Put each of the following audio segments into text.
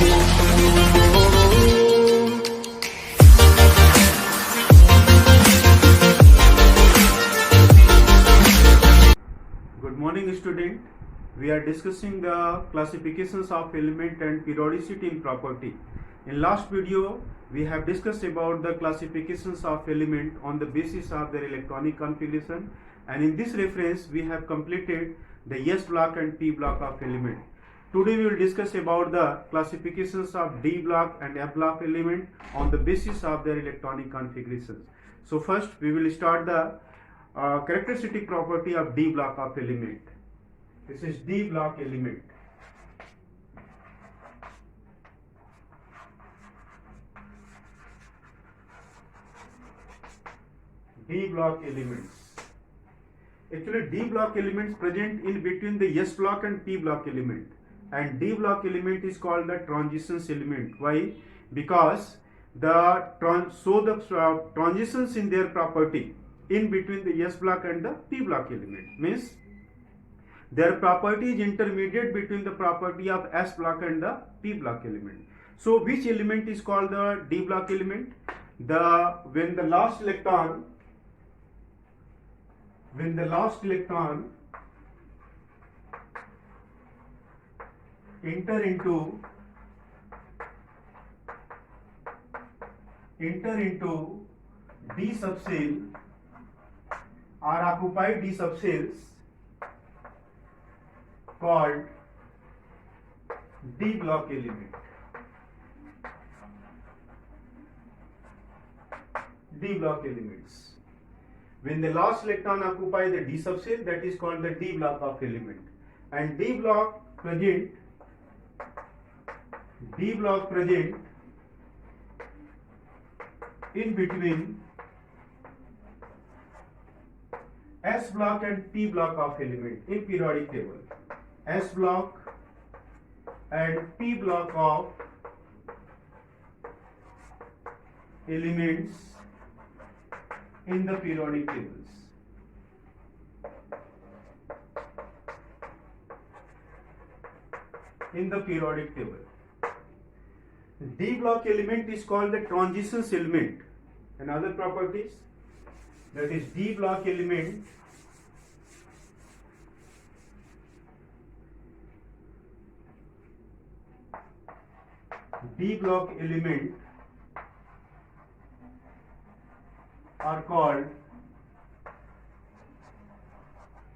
Good morning, student. We are discussing the classifications of element and periodicity in property. In last video, we have discussed about the classifications of element on the basis of their electronic configuration, and in this reference, we have completed the S block and P block of element. Today, we will discuss about the classifications of D block and F block element on the basis of their electronic configurations. So first, we will start the characteristic property of D block of element. This is D block element. D block elements. Actually, D block elements present in between the S block and P block element, and D block element is called the transitions element. Why? Because the transitions in their property in between the S block and the P block element means their property is intermediate between the property of S block and the P block element. So which element is called the D block element? When the last electron enter into D subcell or occupy D subcells called D block element. D block elements. When the last electron occupy the D subcell, that is called the D block of element. And D block present in between S block and P block of element in periodic table. S block and P block of elements in the periodic tables. In the periodic table. D block element is called the transitions element. And other properties, that is D block element are called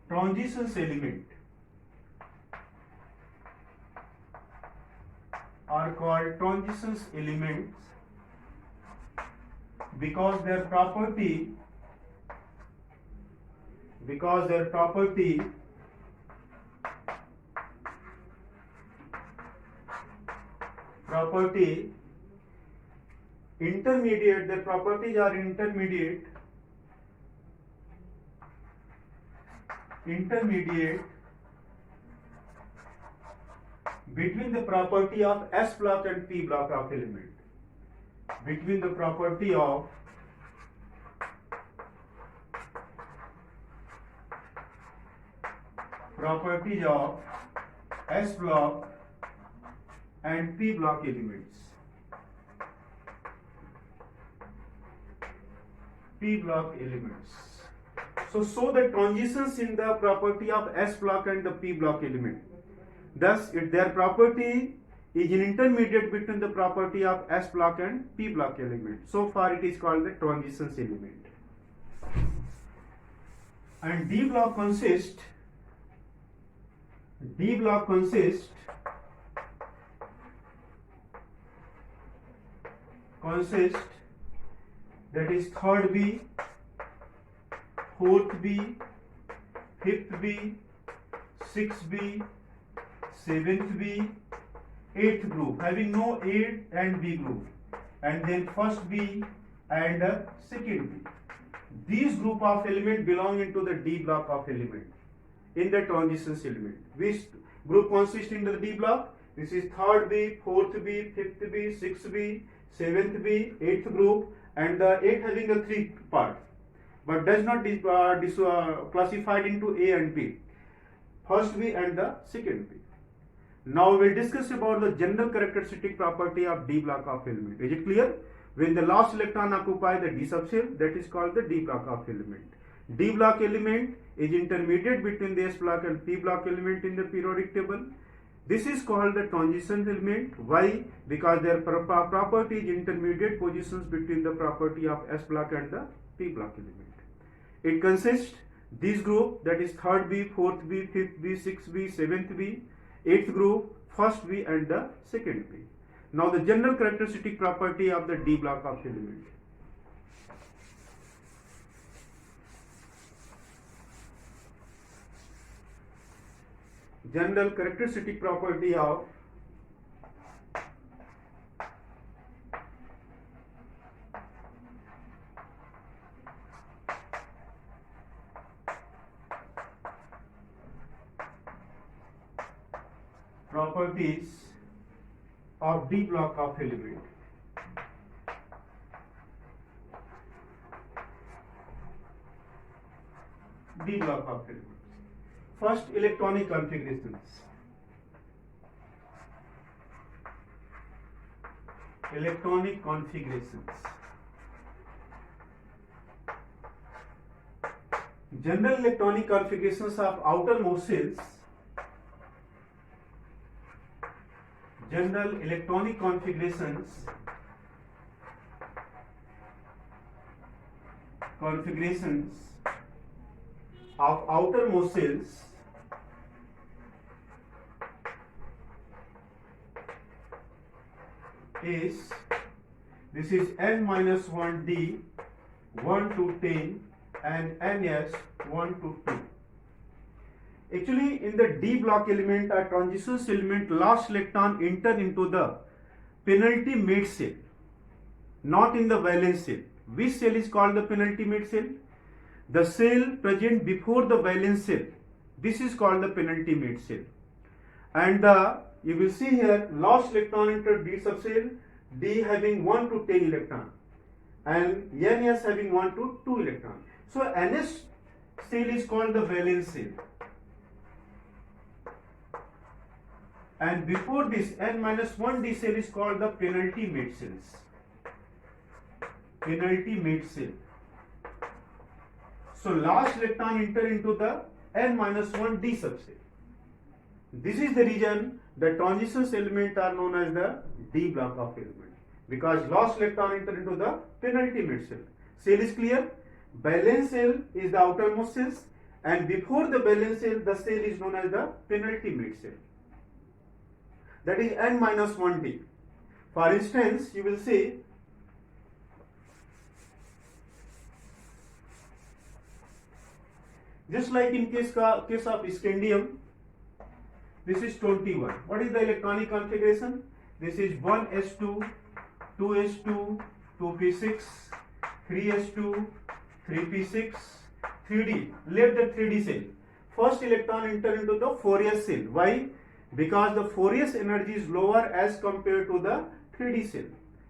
transitions element. Because their property intermediate, their properties are intermediate between the property of S block and P block of element. Between the property of S block and P block elements. So the transitions in the property of S block and the P block element. Thus, their property is an intermediate between the property of S block and P block element. So far, it is called the transitions element. And D block consists that is third B, fourth B, fifth B, sixth B, seventh B, eighth group, having no A and B group, and then first B and second B. These group of element belong into the D block of element in the transitions element. Which group consists in the D block? This is third B, fourth B, fifth B, sixth B, seventh B, eighth group, and the eighth having a three part, but does not classified into A and B, first B and the second B. Now we will discuss about the general characteristic property of d block of element. Is it clear? When the last electron occupy the d subshell, that is called the d block of element. D block element is intermediate between the s block and p block element in the periodic table. This is called the transition element. Why? Because their property is intermediate positions between the property of s block and the p block element. It consists this group, that is third B, fourth B, fifth B, sixth B, seventh B, eighth group, first B and the second B. Now the general characteristic property of the d block of element. General characteristic property of properties of d block of element. D block of element. First, electronic configurations. Electronic configurations. General electronic configurations of outermost shells. General electronic configurations of outermost shells is, this is n minus 1 d 1 to 10 and ns 1 to 2. Actually, in the d block element or transition element, last electron enter into the penultimate mate shell, not in the valence shell. Which shell is called the penultimate shell? The shell present before the valence shell. This is called the penultimate shell. And you will see here, last electron enter d subshell, d having 1 to 10 electron and ns having 1 to 2 electron. So ns shell is called the valence shell. And before this, n minus 1 d cell is called the penultimate cells. Penultimate cell. So last electron enter into the n minus 1 d subshell. This is the reason the transition element are known as the d block of element, because last electron enter into the penultimate cell. Cell is clear? Valence cell is the outermost cells, and before the valence cell, the cell is known as the penultimate cell. That is n minus 1 d. For instance, you will see just like in case of scandium, this is 21. What is the electronic configuration? This is 1s2, 2s2, 2p6, 3s2, 3p6, 3d. Left the 3d cell. First electron enter into the 4s cell. Why? Because the 4s energy is lower as compared to the 3d cell.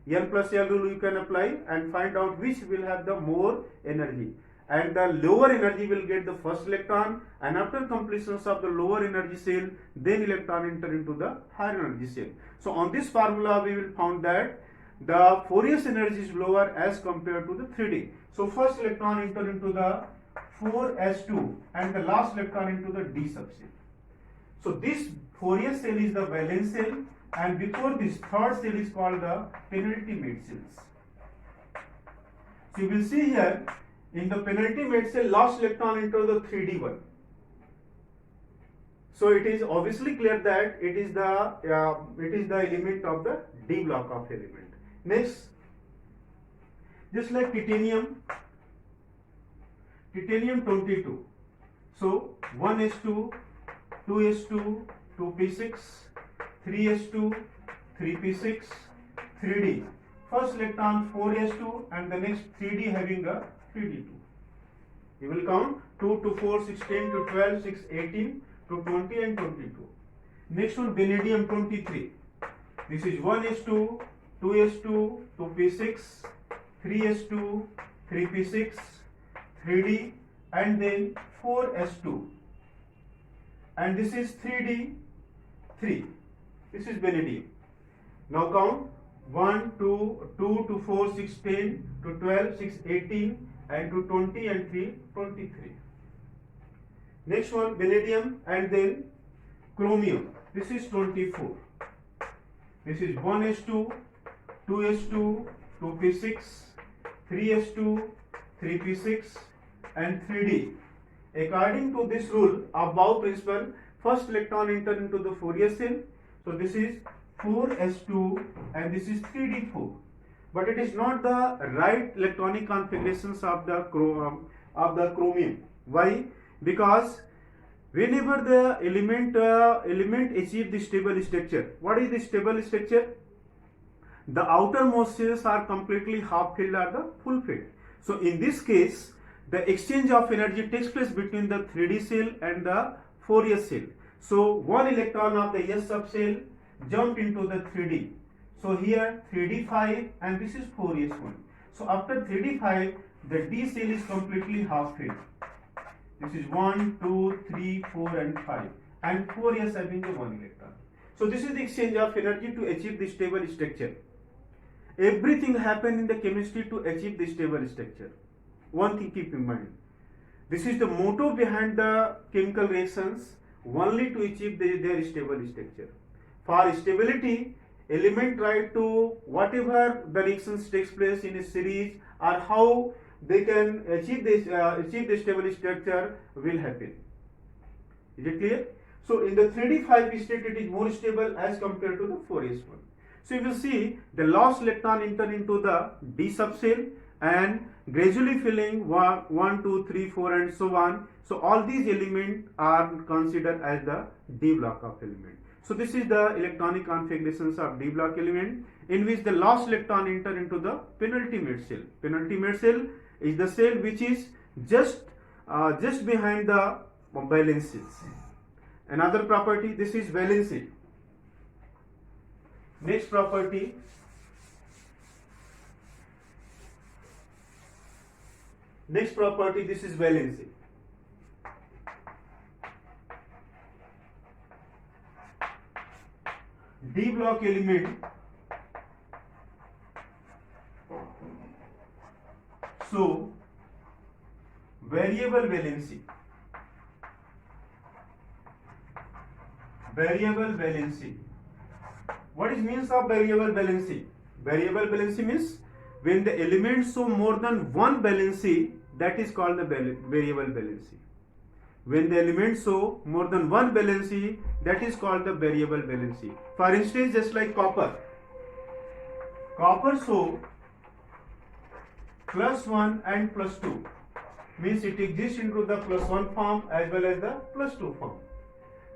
N plus L rule you can apply and find out which will have the more energy. And the lower energy will get the first electron, and after completion of the lower energy cell, then electron enter into the higher energy cell. So on this formula we will found that the 4s energy is lower as compared to the 3d. So first electron enter into the 4s2 and the last electron into the d subshell. So this 4s cell is the valence cell, and before this third cell is called the penultimate cells. So you will see here, in the penultimate cell, last electron enter the 3d one. So it is obviously clear that it is the element of the d block of element. Next, just like titanium 22. So 1s2, 2s2, 2p6, 3s2, 3p6, 3d. First electron 4s2 and the next 3d having a 3d2. You will count 2 to 4, 16 to 12, 6, 18 to 20 and 22. Next one, vanadium 23. This is 1s2, 2s2, 2p6, 3s2, 3p6, 3d and then 4s2. And this is 3d, 3. This is vanadium. Now count 1, 2, 2 to 4, 6, 10 to 12, 6, 18 and to 20 and 3, 23. Next one vanadium and then chromium. This is 24. This is 1s2, 2s2, 2p6, 3s2, 3p6 and 3d. According to this rule of Bow principle, first electron enter into the Fourier cell. So this is 4s2 and this is 3d4. But it is not the right electronic configurations of the chromium. Why? Because whenever the element achieve the stable structure, what is the stable structure? The outermost cells are completely half filled or the full filled. So in this case, the exchange of energy takes place between the 3D cell and the Fourier cell. So one electron of the S subcell jump into the 3D. So here 3D5 and this is 4s1. So after 3D5, the D cell is completely half filled. This is 1, 2, 3, 4 and 5 and 4s having the 1 electron. So this is the exchange of energy to achieve the stable structure. Everything happen in the chemistry to achieve the stable structure. One thing keep in mind. This is the motto behind the chemical reactions, only to achieve their stable structure. For stability, element try to whatever the reactions takes place in a series or how they can achieve this achieve the stable structure will happen. Is it clear? So in the 3d5 state it is more stable as compared to the 4s1. So you will see the last electron enter into the D subcell and gradually filling 1, 2, 3, 4 and so on. So all these elements are considered as the D block of element. So this is the electronic configurations of D block element, in which the last electron enter into the penultimate cell. Penultimate cell is the cell which is just behind the valencies. Another property, this is valency. Next property, this is valency. D block element so variable valency. What is means of variable valency? Variable valency means when the elements show more than one valency, that is called the variable valency. When the elements show more than one valency, that is called the variable valency. For instance, just like copper. Copper show +1 and +2. Means it exists into the +1 form as well as the +2 form.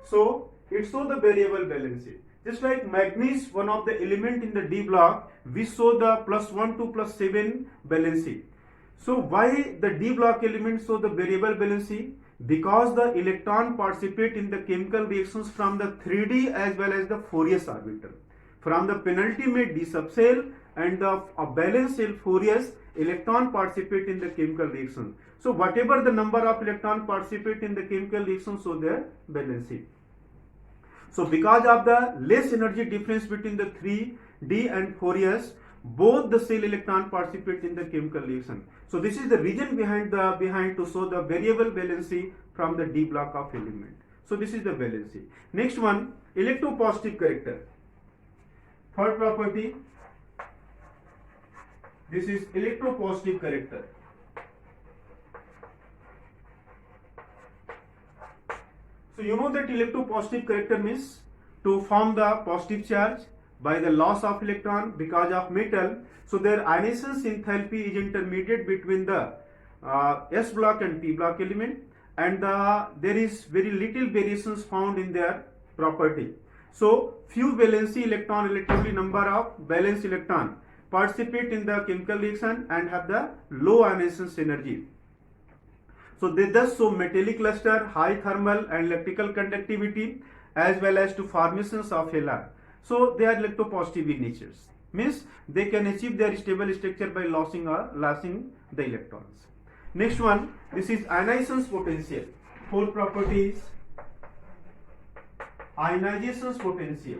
So it shows the variable valency. Just like manganese, one of the element in the D block, we show the +1 to +7 valency. So why the D block element show the variable valency? Because the electron participate in the chemical reactions from the 3D as well as the Fourier orbital. From the penultimate D subcell and the valence cell Fourier, electron participate in the chemical reaction. So whatever the number of electron participate in the chemical reaction, so their valency. So because of the less energy difference between the 3D and Fourier, both the cell electron participate in the chemical reaction. So this is the reason behind to show the variable valency from the D block of element. So this is the valency. Next one, electropositive character. Third property, this is electropositive character. So you know that electropositive character means to form the positive charge by the loss of electron because of metal. So their ionization enthalpy is intermediate between the S block and P block element, and there is very little variations found in their property. So few valency electron, relatively number of valence electron participate in the chemical reaction and have the low ionization energy. So they thus show metallic cluster, high thermal and electrical conductivity as well as to formations of HALR. So they are electropositive in nature. Means they can achieve their stable structure by losing the electrons. Next one, this is ionization potential. Fourth property is ionization potential.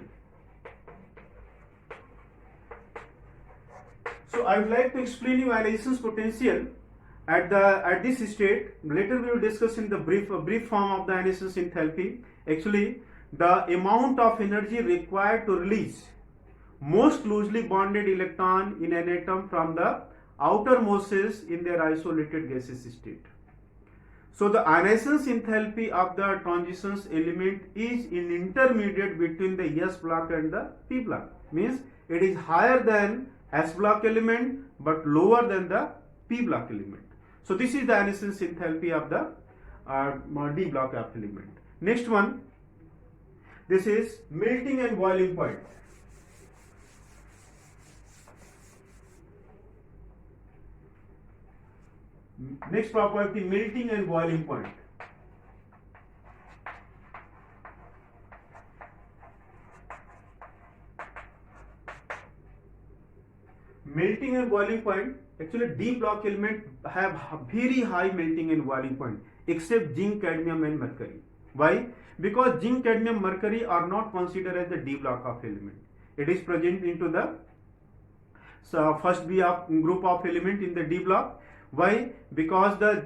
So I would like to explain you ionization potential at this state. Later we will discuss in the brief form of the ionization enthalpy. Actually, the amount of energy required to release most loosely bonded electron in an atom from the outermost cells in their isolated gaseous state. So the ionization enthalpy of the transitions element is in intermediate between the S block and the P block. Means it is higher than S block element but lower than the P block element. So this is the ionization enthalpy of the D block of element. Next one, this is melting and boiling point. Next property, melting and boiling point. Melting and boiling point, actually D block element have very high melting and boiling point except zinc, cadmium and mercury. Why? Because zinc, cadmium, mercury are not considered as the D block of element. It is present into the first B of group of element in the D block. Why? Because the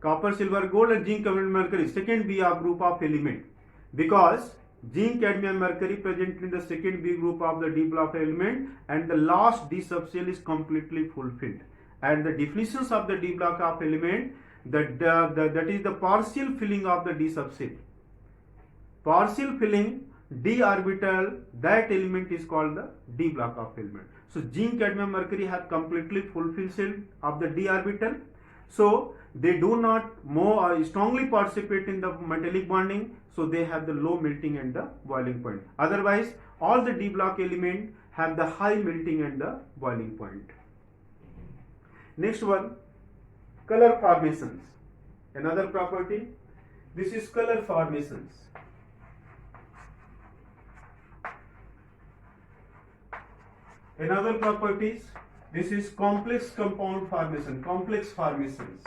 copper, silver, gold and zinc, cadmium, mercury second B of group of element. Because zinc, cadmium, mercury present in the second B group of the D block element, and the last D subshell is completely fulfilled. And the definitions of the D block of element, that is the partial filling of the D subshell. Partial filling D orbital, that element is called the D block of element. So zinc, cadmium, mercury have completely fulfilled shell of the D orbital. So they do not more strongly participate in the metallic bonding. So they have the low melting and the boiling point. Otherwise, all the D block element have the high melting and the boiling point. Next one, color formations. Another property. This is color formations. Another properties, this is complex compound formation, complex formations.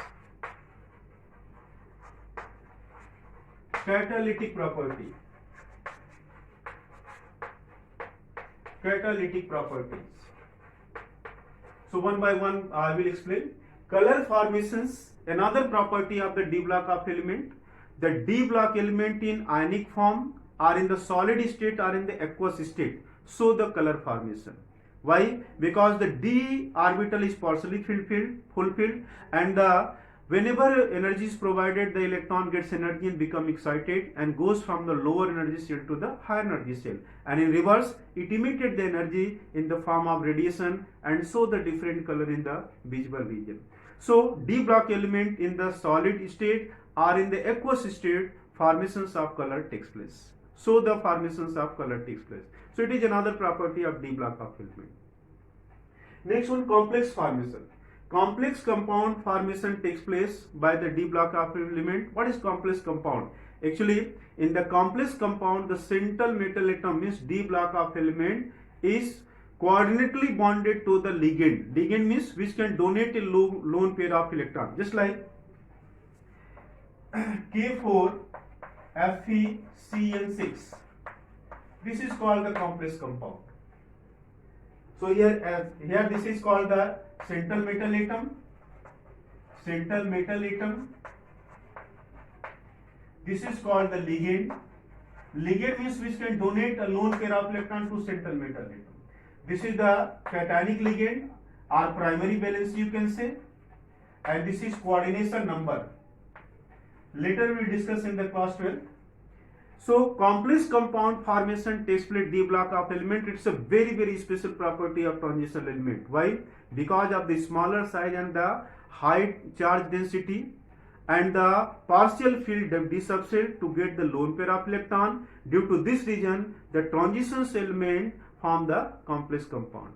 Catalytic property. Catalytic properties. So one by one I will explain. Color formations, another property of the D block of element. The D block element in ionic form or in the solid state or in the aqueous state show the color formation. Why? Because the D orbital is partially fulfilled, and whenever energy is provided, the electron gets energy and become excited and goes from the lower energy cell to the higher energy cell. And in reverse, it emitted the energy in the form of radiation and show the different color in the visible region. So D block element in the solid state or in the aqueous state, formations of color takes place. So the formations of color takes place. So it is another property of D block of element. Next one, complex formation. Complex compound formation takes place by the D block of element. What is complex compound? Actually, in the complex compound, the central metal atom means D block of element is coordinately bonded to the ligand. Ligand means which can donate a lone pair of electron, just like K4 FeCN6. This is called the complex compound. So here this is called the central metal atom. Central metal atom. This is called the ligand. Ligand means which can donate a lone pair of electron to central metal atom. This is the cationic ligand or primary valence you can say, and this is coordination number. Later we will discuss in the class 12. So complex compound formation takes place D block of element. It's a very special property of transition element. Why? Because of the smaller size and the high charge density and the partial field D subshell to get the lone pair of electron. Due to this reason, the transition element form the complex compound.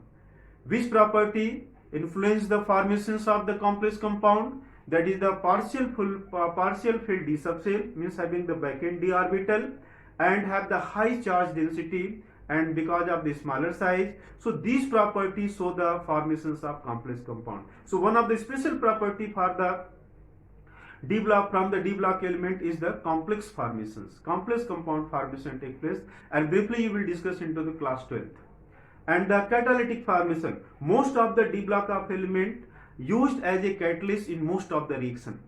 Which property influence the formations of the complex compound? That is the partial field D subshell, means having the backend D orbital and have the high charge density, and because of the smaller size, so these properties show the formations of complex compound. So one of the special property for the D block from the D block element is the complex formations. Complex compound formation take place, and briefly you will discuss into the class 12. and the catalytic formation. Most of the D block of element used as a catalyst in most of the reaction,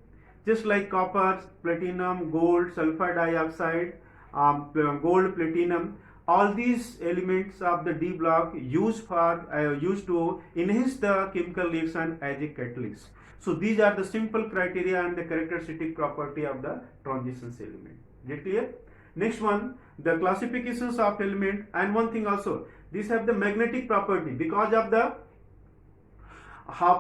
just like copper, platinum, gold, sulfur dioxide, gold, platinum. All these elements of the D block used to enhance the chemical reaction as a catalyst. So these are the simple criteria and the characteristic property of the transitions element. Get clear? Next one, the classifications of element, and one thing also, these have the magnetic property because of the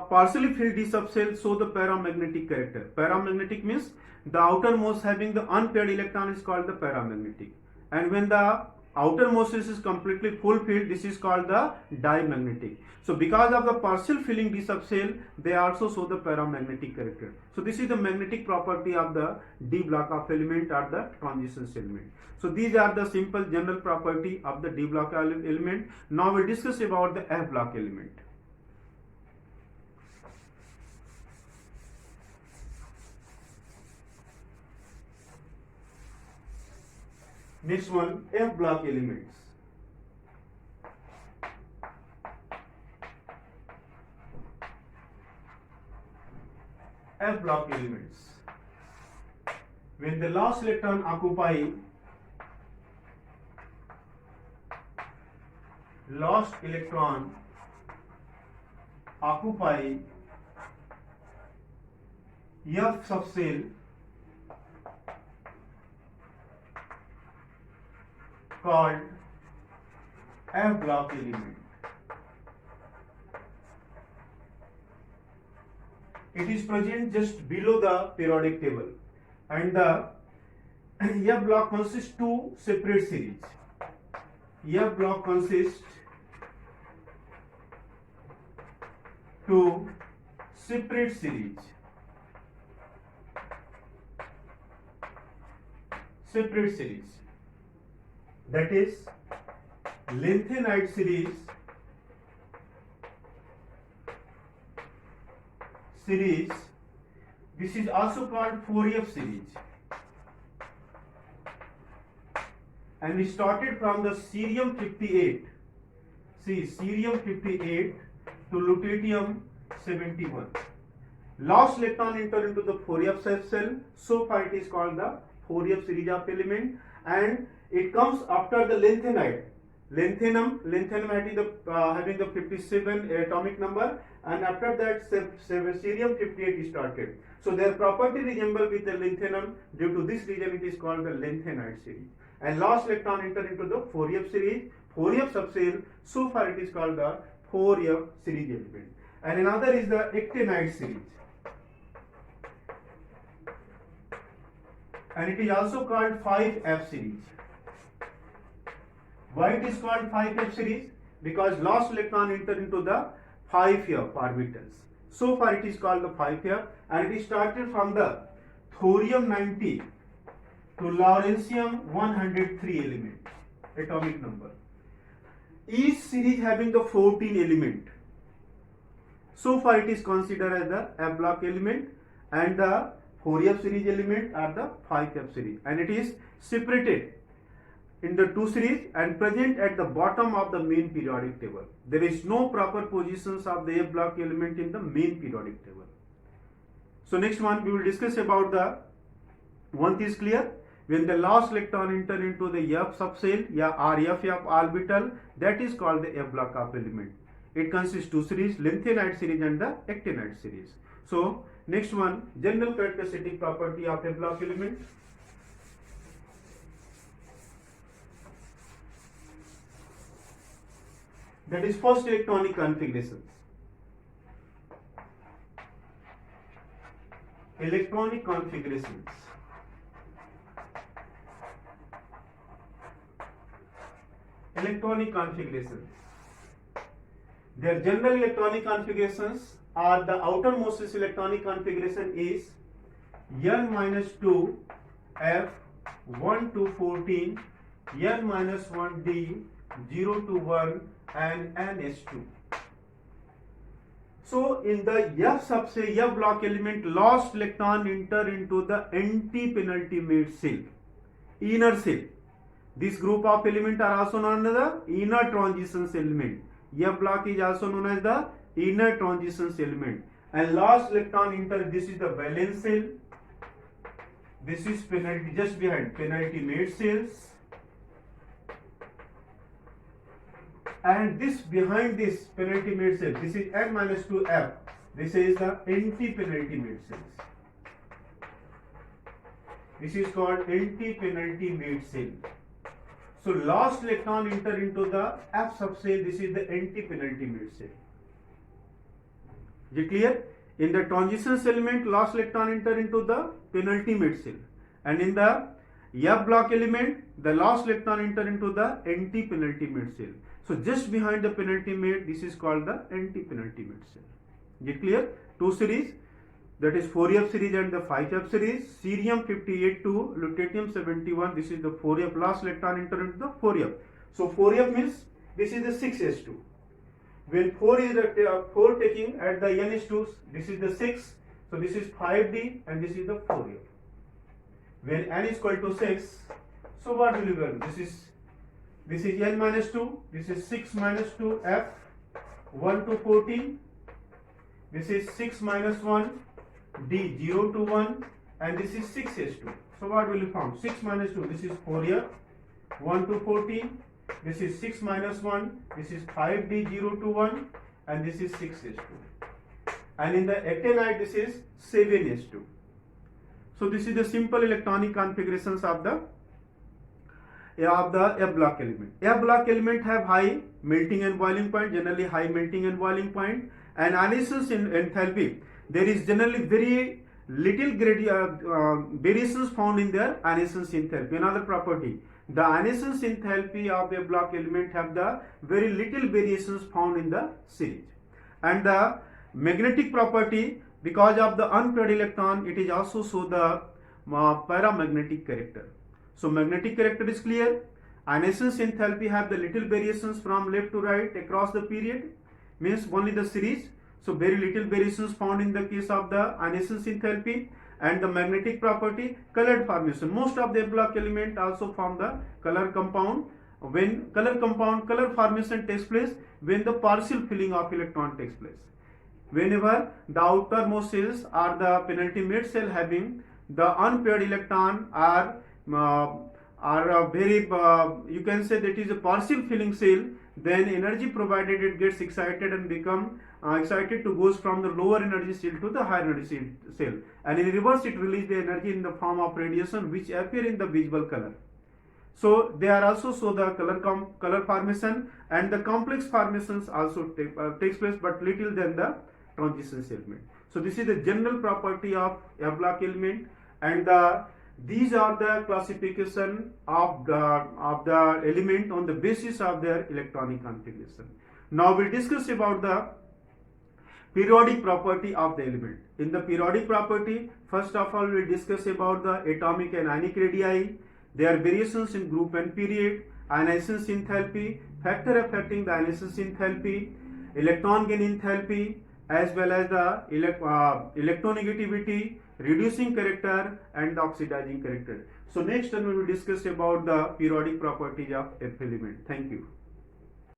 partially filled d subshell show the paramagnetic character. Paramagnetic means the outermost having the unpaired electron is called the paramagnetic, and when the outermost is completely fulfilled, this is called the dimagnetic. So because of the partial filling d subshell, they also show the paramagnetic character. So this is the magnetic property of the D block of element or the transitions element. So these are the simple general property of the D block element. Now we'll discuss about the F block element. Next one, F block elements. F block elements. When the last electron occupy F subshell called F block element. It is present just below the periodic table, and the F block consists two separate series. F block consists two separate series. That is lanthanide series, this is also called 4F series, and we started from the cerium 58. See, cerium 58 to lutetium 71. Last electron enter into the 4F subshell, so far it is called the 4F series of element, and it comes after the lanthanide. Lanthanum having the 57 atomic number, and after that cerium 58 is started. So their property resemble with the lanthanum. Due to this reason, it is called the lanthanide series. And last electron enter into the 4F series, 4F subshell. So far, it is called the 4F series element. And another is the actinide series, and it is also called 5F series. Why it is called 5F series? Because last electron enter into the 5F orbitals. So far it is called the 5F, and it is started from the thorium 90 to lawrencium 103 element, atomic number. Each series having the 14 element. So far it is considered as the F block element, and the 4F series element are the 5F series, and it is separated in the two series and present at the bottom of the main periodic table. There is no proper positions of the F block element in the main periodic table. So next one we will discuss about the one thing is clear. When the last electron enter into the F subshell or F orbital, that is called the F block of element. It consists two series, lanthanide series and the actinide series. So next one, general characteristic property of F block element. That is first electronic configurations. Electronic configurations. Electronic configurations. Their general electronic configurations are the outermost electronic configuration is N-2 F 1 to 14, N-1 D 0 to 1 and NS2. So in the F subshell, F block element, last electron enter into the anti-penultimate cell, inner cell. This group of element are also known as the inner transitions element. F block is also known as the inner transitions element. And last electron enter, this is the valence shell. This is penalty, just behind penultimate cells. And this behind this penultimate cell, this is N-2F. This is the anti-penultimate cells. This is called anti-penultimate cell. So last electron enter into the F subcell. This is the anti-penultimate cell. Is it clear? In the transition element, last electron enter into the penultimate cell, and in the F block element, the last electron enter into the anti-penultimate cell. So just behind the penultimate, this is called the anti-penultimate cell. Is it clear? Two series, that is 4F series and the 5F series. Cerium 58 to lutetium 71. This is the 4F. Last electron enter into the 4F. So 4F means this is the 6s2. When 4 is 4 taking at the ns2, this is the 6. So this is 5d and this is the 4f. When n is equal to 6, so what will you get? This is n minus 2. This is 6 minus 2 f 1 to 14. This is 6 minus 1 d 0 to 1, and this is 6s2. So what will you find? 6 minus 2. This is 4f 1 to 14. This is 6 minus 1, this is 5d 0 to 1, and this is 6s2. And in the actinide, this is 7s2. So this is the simple electronic configurations of the F block element. F block element have high melting and boiling point, generally high melting and boiling point, and anions in enthalpy. There is generally very little variations found in their anions enthalpy. Another property, the anions enthalpy of a block element have the very little variations found in the series. And the magnetic property, because of the unpaired electron, it is also show the paramagnetic character. So magnetic character is clear. Anions enthalpy have the little variations from left to right across the period, means only the series. So very little variations found in the case of the anions enthalpy. And the magnetic property, colored formation. Most of the block element also form the color compound. When color formation takes place, when the partial filling of electron takes place. Whenever the outermost cells are the penultimate cell having the unpaired electron are very you can say that is a partial filling cell, then energy provided, it gets excited and become excited to goes from the lower energy cell to the higher energy cell, and in reverse it releases the energy in the form of radiation which appear in the visible color. So they are also show the color formation, and the complex formations also takes place, but little than the transition element. So this is the general property of F block element, and these are the classification of the element on the basis of their electronic configuration. Now we discuss about the periodic property of the element. In the periodic property, first of all we discuss about the atomic and ionic radii, their variations in group and period, ionization enthalpy, factor affecting the ionization enthalpy, electron gain enthalpy, as well as the electronegativity, reducing character, and the oxidizing character. So next time we will discuss about the periodic properties of F element. Thank you.